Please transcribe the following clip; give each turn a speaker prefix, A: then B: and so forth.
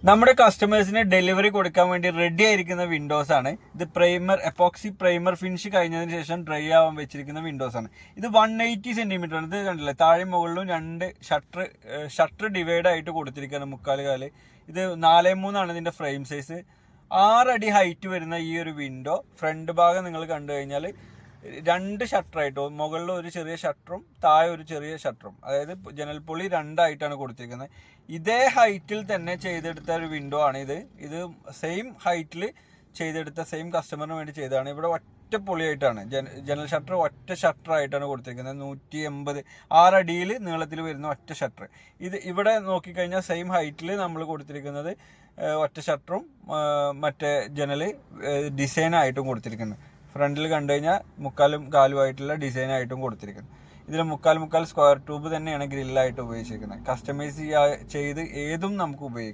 A: നമ്മുടെ കസ്റ്റമേഴ്സിന് ഡെലിവറി കൊടുക്കാൻ വേണ്ടി റെഡി ആയിരിക്കുന്ന വിൻഡോസ് ആണ് ഇത്. എപ്പോക്സി പ്രൈമർ ഫിനിഷ് കഴിഞ്ഞതിന് ശേഷം ഡ്രൈ ആവാൻ വെച്ചിരിക്കുന്ന വിൻഡോസ് ആണ് ഇത്. 180 സെന്റിമീറ്റർ ആണ്. ഇത് കണ്ടില്ലേ, താഴെ മുകളിലും രണ്ട് ഷട്ടർ ഡിവൈഡ് ആയിട്ട് കൊടുത്തിരിക്കുകയാണ്. മുക്കാല് ഇത് 4:3 ആണ് ഇതിന്റെ ഫ്രെയിം സൈസ്. 6 അടി ഹൈറ്റ് വരുന്ന ഈ ഒരു വിൻഡോ ഫ്രണ്ട് ഭാഗം നിങ്ങൾ കണ്ടു കഴിഞ്ഞാൽ 2 ഷട്ടറായിട്ടോ, മുകളിൽ ഒരു ചെറിയ ഷട്ടറും താഴെ ഒരു ചെറിയ ഷട്ടറും, അതായത് ജനൽപ്പൊളി 2 ആയിട്ടാണ് കൊടുത്തിരിക്കുന്നത്. ഇതേ ഹൈറ്റിൽ തന്നെ ചെയ്തെടുത്ത ഒരു വിൻഡോ ആണ് ഇത്. ഇത് സെയിം ഹൈറ്റിൽ ചെയ്തെടുത്ത, സെയിം കസ്റ്റമറിന് വേണ്ടി ചെയ്തതാണ്. ഇവിടെ ഒറ്റ പൊളിയായിട്ടാണ് ജനൽ ഷട്ടർ, ഒറ്റ ഷട്ടറായിട്ടാണ് കൊടുത്തിരിക്കുന്നത്. 180 6 അടിയിൽ നീളത്തിൽ വരുന്ന ഒറ്റ ഷട്ടർ. ഇത് ഇവിടെ നോക്കിക്കഴിഞ്ഞാൽ സെയിം ഹൈറ്റിൽ നമ്മൾ കൊടുത്തിരിക്കുന്നത് ഒറ്റ ഷട്ടറും മറ്റേ ജനല് ഡിസൈനായിട്ടും കൊടുത്തിരിക്കുന്നത്. ഫ്രണ്ടിൽ കണ്ടു കഴിഞ്ഞാൽ മുക്കാലും കാലുമായിട്ടുള്ള ഡിസൈനായിട്ടും കൊടുത്തിരിക്കുന്നത്. ഇതിൽ മുക്കാൽ സ്ക്വയർ ട്യൂബ് തന്നെയാണ് ഗ്രില്ലായിട്ട് ഉപയോഗിച്ചിരിക്കുന്നത്. കസ്റ്റമൈസ് ചെയ്ത് ഏതും നമുക്ക് ഉപയോഗിക്കാം.